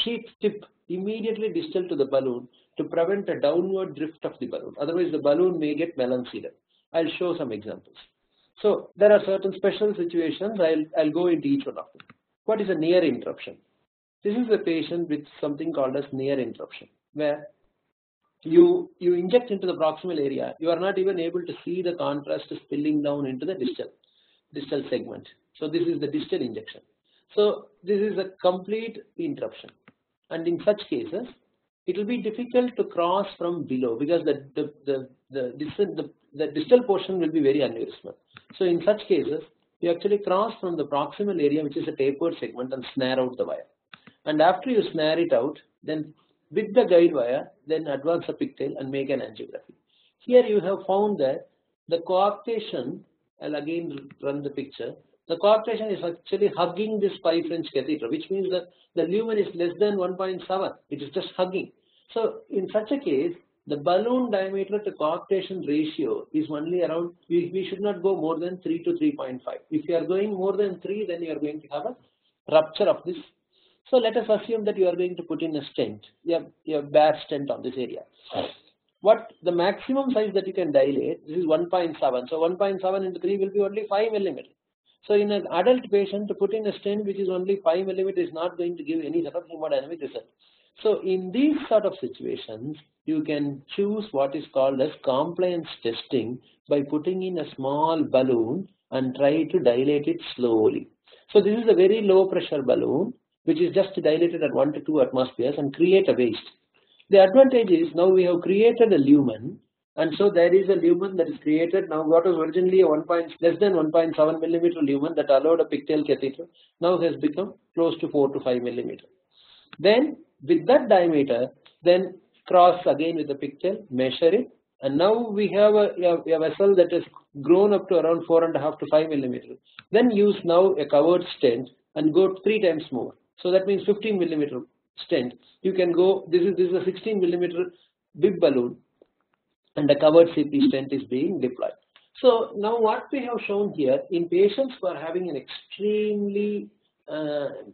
sheath tip immediately distal to the balloon to prevent a downward drift of the balloon. Otherwise the balloon may get melanceal. I'll show some examples. So there are certain special situations. I'll go into each one of them. What is a near interruption? This is a patient with something called as near interruption, where you inject into the proximal area. You are not even able to see the contrast spilling down into the distal segment. So this is the distal injection. So this is a complete interruption. And in such cases, it will be difficult to cross from below, because the distal portion will be very aneurysmal. So in such cases, you actually cross from the proximal area, which is a tapered segment, and snare out the wire. And after you snare it out, then with the guide wire, then advance a pigtail and make an angiography. Here you have found that the coarctation, I'll again run the picture. The coarctation is actually hugging this 5 French catheter, which means that the lumen is less than 1.7. It is just hugging. So in such a case, the balloon diameter to coarctation ratio is only around, we should not go more than 3 to 3.5. If you are going more than 3, then you are going to have a rupture of this. So let us assume that you are going to put in a stent. You have bare stent on this area. What the maximum size that you can dilate, this is 1.7. So 1.7 into 3 will be only 5 millimeters. So in an adult patient, to put in a stent which is only 5 millimeters is not going to give any sort of hemodynamic result. So in these sort of situations, you can choose what is called as compliance testing by putting in a small balloon and try to dilate it slowly. So this is a very low pressure balloon which is just dilated at 1 to 2 atmospheres and create a waste. The advantage is now we have created a lumen, and so there is a lumen that is created. Now what was originally a less than 1.7 millimeter lumen that allowed a pigtail catheter now has become close to 4 to 5 millimeter. Then with that diameter, then cross again with the pigtail, measure it, and now we have a vessel that has grown up to around 4.5 to 5 millimeter. Then use now a covered stent and go 3 times more. So that means 15 millimeter stent. You can go, this is a 16 millimeter big balloon. and the covered CP stent is being deployed. So now what we have shown here, in patients who are having an extremely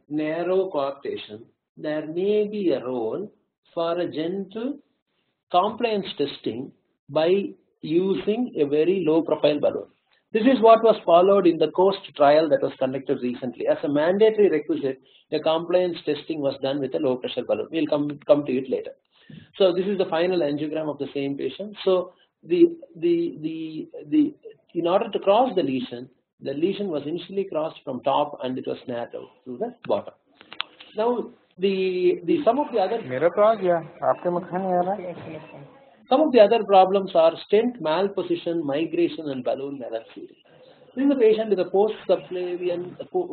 narrow coarctation, there may be a role for a gentle compliance testing by using a very low profile balloon. This is what was followed in the COAST trial that was conducted recently. As a mandatory requisite, the compliance testing was done with a low pressure balloon. We'll come to it later. So this is the final angiogram of the same patient. So in order to cross the lesion was initially crossed from top and it was snapped out to the bottom. Now some of the other problems are stent malposition, migration, and balloon melancedia. This is a patient with a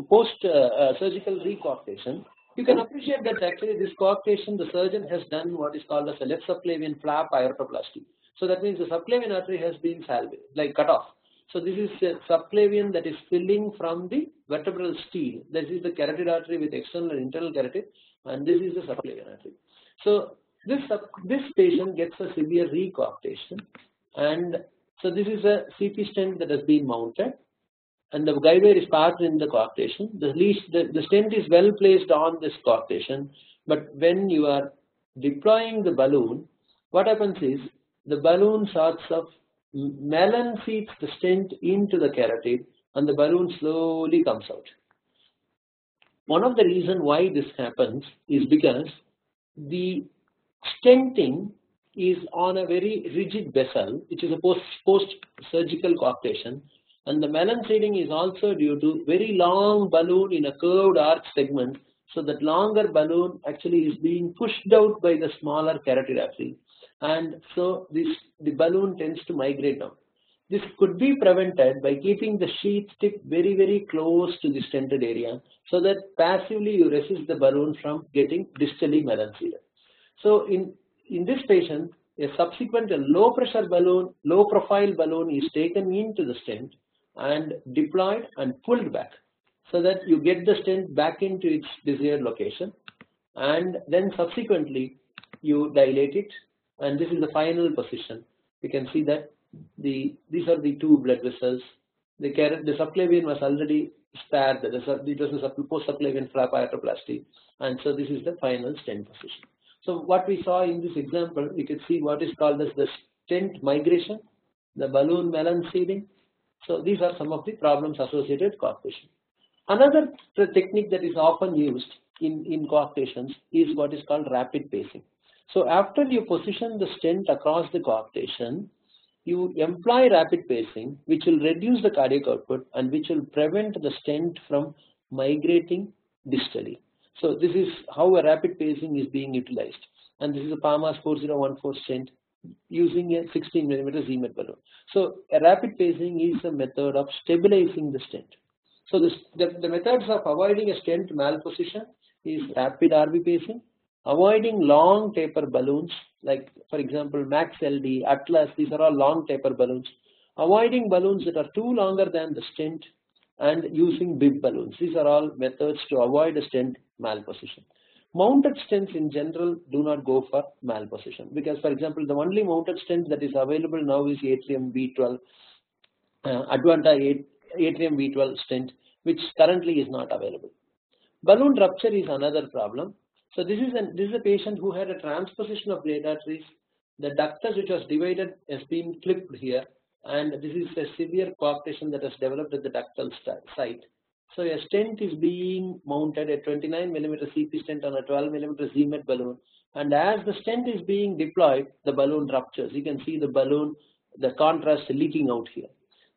post-surgical recoarctation. You can appreciate that actually this coarctation, the surgeon has done what is called as a left subclavian flap aortoplasty. So that means the subclavian artery has been salvaged, like cut off. So this is a subclavian that is filling from the vertebral stele. This is the carotid artery with external and internal carotid, and this is the subclavian artery. So this patient gets a severe recoarctation, and so this is a CP stent that has been mounted, and the guidewire is passed in the coarctation. The stent is well placed on this coarctation, but when you are deploying the balloon, what happens is the balloon sorts of melancetes the stent into the carotid, and the balloon slowly comes out. One of the reasons why this happens is because the stenting is on a very rigid vessel, which is a post-surgical coarctation, and the melanceting is also due to very long balloon in a curved arch segment, so that longer balloon actually is being pushed out by the smaller carotid artery, and so the balloon tends to migrate down. This could be prevented by keeping the sheath tip very, very close to the stented area, so that passively you resist the balloon from getting distally melanceted. So in this patient, a subsequent low pressure balloon, low profile balloon is taken into the stent and deployed and pulled back, so that you get the stent back into its desired location, and then subsequently you dilate it, and this is the final position. You can see that these are the two blood vessels. The subclavian was already spared. It was a post-subclavian flap aortoplasty, and so this is the final stent position. So what we saw in this example, you can see what is called as the stent migration, the balloon melanceting. So these are some of the problems associated with coarctation. Another technique that is often used in coarctations is what is called rapid pacing. So after you position the stent across the coarctation, you employ rapid pacing, which will reduce the cardiac output and which will prevent the stent from migrating distally. So this is how a rapid pacing is being utilized, and this is a PAMAS 4014 stent using a 16 mm ZMED balloon. So a rapid pacing is a method of stabilizing the stent. So the methods of avoiding a stent malposition is rapid RV pacing, avoiding long taper balloons, like for example Max LD, Atlas, these are all long taper balloons, avoiding balloons that are too longer than the stent, and using bib balloons. These are all methods to avoid a stent malposition. Mounted stents in general do not go for malposition, because for example the only mounted stent that is available now is Atrium V12, Advanta Atrium V12 stent, which currently is not available. Balloon rupture is another problem. So this is a patient who had a transposition of great arteries. The ductus which was divided has been clipped here, and this is a severe coarctation that has developed at the ductal site. So a stent is being mounted, a 29 mm CP stent on a 12 mm ZMED balloon, and as the stent is being deployed, the balloon ruptures. You can see the balloon, the contrast leaking out here.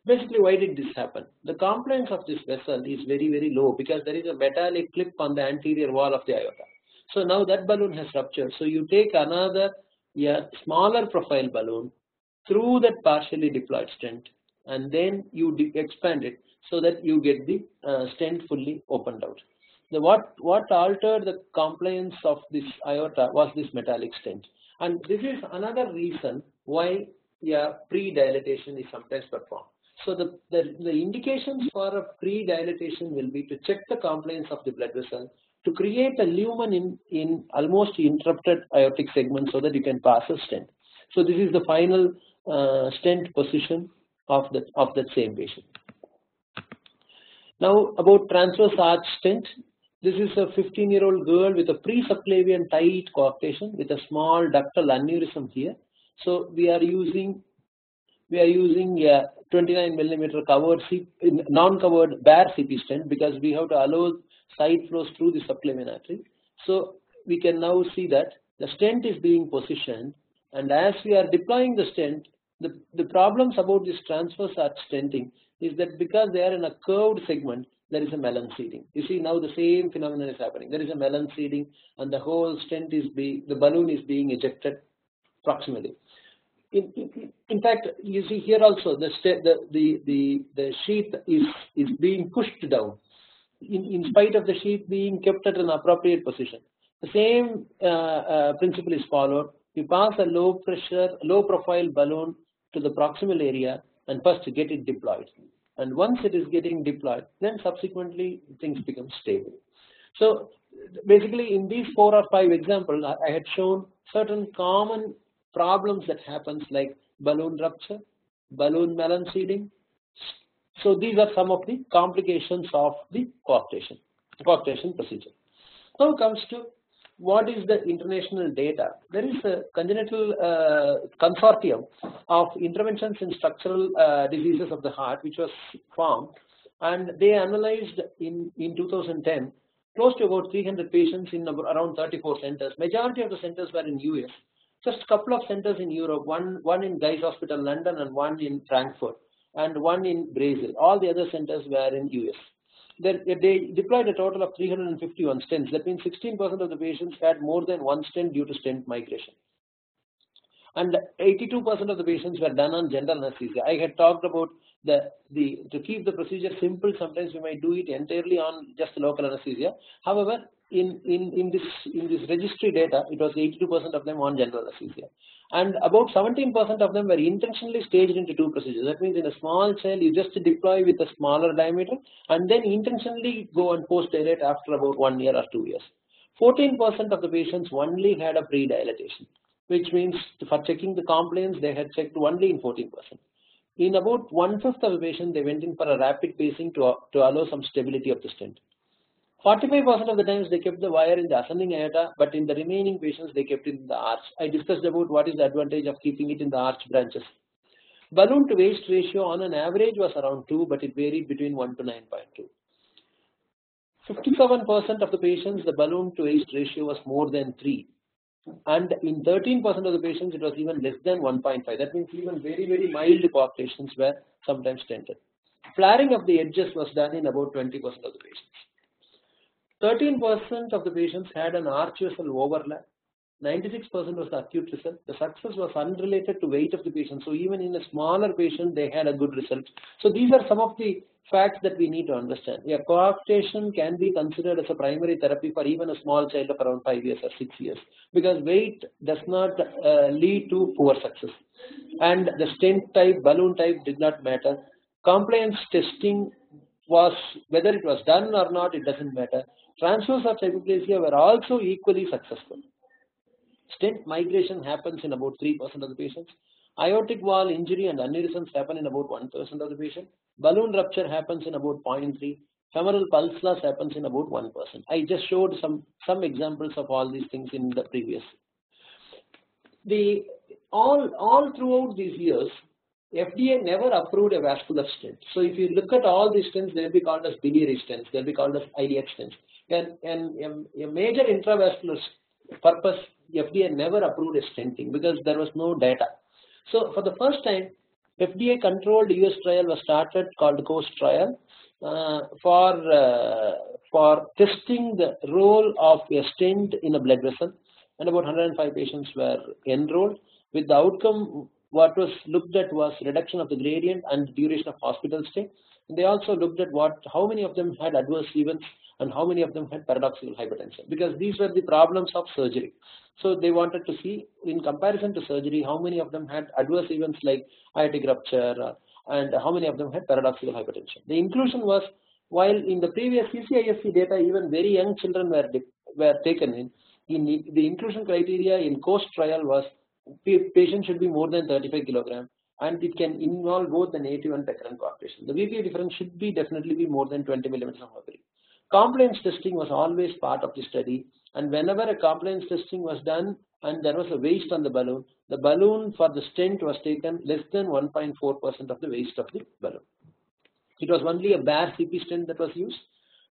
Basically, why did this happen? The compliance of this vessel is very, very low because there is a metallic clip on the anterior wall of the aorta. So now that balloon has ruptured. So you take another smaller profile balloon through that partially deployed stent, and then you expand it so that you get the stent fully opened out. What altered the compliance of this aorta was this metallic stent, and this is another reason why pre-dilatation is sometimes performed. So the indications for a pre-dilatation will be to check the compliance of the blood vessel, to create a lumen in almost interrupted aortic segment so that you can pass a stent. So this is the final stent position of that same patient. Now about transverse arch stent. This is a 15-year-old girl with a pre-subclavian tight coarctation with a small ductal aneurysm here. So we are using a 29 millimeter covered non-covered bare CP stent because we have to allow side flows through the subclavian artery. So we can now see that the stent is being positioned, and as we are deploying the stent, the problems about this transverse arch stenting is that because they are in a curved segment, there is a melon seeding. You see now the same phenomenon is happening. There is a melon seeding, and the whole stent is the balloon is being ejected proximally. In fact, you see here also the sheath is being pushed down, in spite of the sheath being kept at an appropriate position. The same principle is followed. We pass a low profile balloon to the proximal area and first get it deployed. And once it is getting deployed, then subsequently things become stable. So basically in these 4 or 5 examples, I had shown certain common problems that happens like balloon rupture, balloon melon seeding. So these are some of the complications of the coarctation procedure. Now comes to what is the international data. There is a congenital consortium of interventions in structural diseases of the heart which was formed, and they analyzed in 2010 close to about 300 patients in around 34 centers. Majority of the centers were in US. Just a couple of centers in Europe, one in Guy's Hospital London and one in Frankfurt and one in Brazil. All the other centers were in US. They deployed a total of 351 stents. That means 16% of the patients had more than one stent due to stent migration. And 82% of the patients were done on general anesthesia. I had talked about to keep the procedure simple, sometimes we might do it entirely on just local anesthesia. However, in this registry data, it was 82% of them on general anesthesia. And about 17% of them were intentionally staged into 2 procedures. That means in a small child, you just deploy with a smaller diameter and then intentionally go and post-dilate after about 1 year or 2 years. 14% of the patients only had a pre-dilatation, which means for checking the compliance, they had checked only in 14%. In about 1/5 of the patients, they went in for a rapid pacing to allow some stability of the stent. 45% of the times they kept the wire in the ascending aorta, but in the remaining patients they kept it in the arch. I discussed about what is the advantage of keeping it in the arch branches. Balloon to waist ratio on an average was around 2, but it varied between 1 to 9.2. 57% of the patients, the balloon to waist ratio was more than 3. And in 13% of the patients, it was even less than 1.5. That means even very, very mild coarctations were sometimes stented. Flaring of the edges was done in about 20% of the patients. 13% of the patients had an arch vessel overlap. 96% was the acute result. The success was unrelated to weight of the patient. So even in a smaller patient, they had a good result. So these are some of the facts that we need to understand. Yeah, coarctation can be considered as a primary therapy for even a small child of around 5 years or 6 years, because weight does not lead to poor success. And the stent type, balloon type did not matter. Compliance testing was, whether it was done or not, it doesn't matter. Transverse arch hypoplasia were also equally successful. Stent migration happens in about 3% of the patients. Aortic wall injury and aneurysms happen in about 1% of the patients. Balloon rupture happens in about 0.3. Femoral pulse loss happens in about 1%. I just showed some examples of all these things in the previous. All throughout these years, FDA never approved a vascular stent. So if you look at all these stents, they'll be called as biliary stents. They'll be called as IDX stents. And a major intravascular purpose, FDA never approved a stenting because there was no data. So for the first time, FDA controlled US trial was started called COAST trial for testing the role of a stent in a blood vessel, and about 105 patients were enrolled. With the outcome, what was looked at was reduction of the gradient and duration of hospital stay. And they also looked at how many of them had adverse events and how many of them had paradoxical hypertension, because these were the problems of surgery. So they wanted to see, in comparison to surgery, how many of them had adverse events like aortic rupture and how many of them had paradoxical hypertension. The inclusion was, while in the previous CCISC data, even very young children were taken in the inclusion criteria in COAST trial was patients should be more than 35 kilograms and it can involve both the native and recurrent coarctation. The VPA difference should definitely be more than 20 millimeters of mercury. Compliance testing was always part of the study, and whenever a compliance testing was done and there was a waste on the balloon for the stent was taken less than 1.4% of the waste of the balloon. It was only a bare CP stent that was used.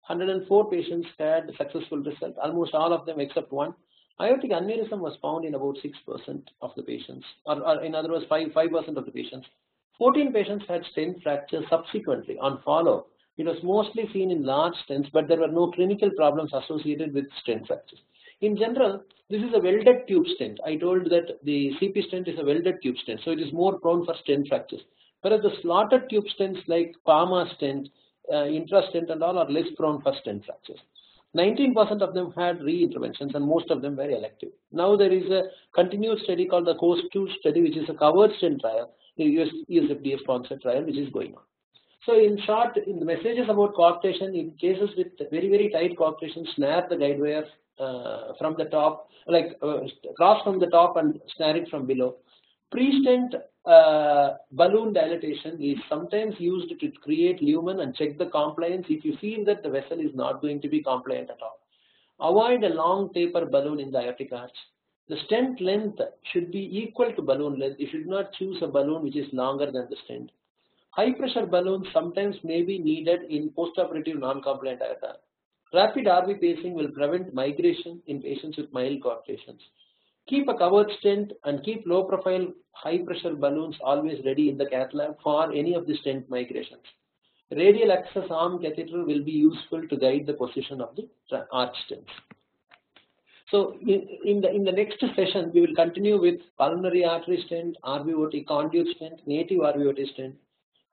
104 patients had successful result, almost all of them except one. Aortic aneurysm was found in about 6% of the patients, or in other words 5% of the patients. 14 patients had stent fractures subsequently on follow-up. It was mostly seen in large stents, but there were no clinical problems associated with stent fractures. In general, this is a welded tube stent. I told that the CP stent is a welded tube stent, so it is more prone for stent fractures. Whereas the slotted tube stents like Palma stent, intrastent and all are less prone for stent fractures. 19% of them had re-interventions and most of them were elective. Now there is a continued study called the COAST-2 study, which is a covered stent trial, the US FDA sponsored trial, which is going on. So in short, in the messages about coarctation, in cases with very tight coarctation, snare the guidewire from the top, cross from the top and snare it from below. Pre-stent balloon dilatation is sometimes used to create lumen and check the compliance if you feel that the vessel is not going to be compliant at all. Avoid a long taper balloon in the aortic arch. The stent length should be equal to balloon length. You should not choose a balloon which is longer than the stent. High pressure balloons sometimes may be needed in postoperative non-compliant aorta. Rapid RV pacing will prevent migration in patients with mild coarctations. Keep a covered stent and keep low profile high pressure balloons always ready in the cath lab for any of the stent migrations. Radial access arm catheter will be useful to guide the position of the arch stents. So in the next session, we will continue with pulmonary artery stent, RVOT conduit stent, native RVOT stent,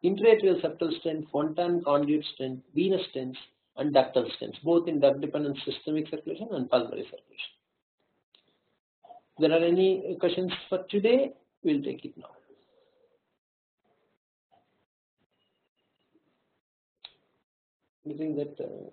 intraarterial septal stent, Fontan conduit stent, venous stents, and ductal stents, both in duct-dependent systemic circulation and pulmonary circulation. If there are any questions for today, we'll take it now. You think that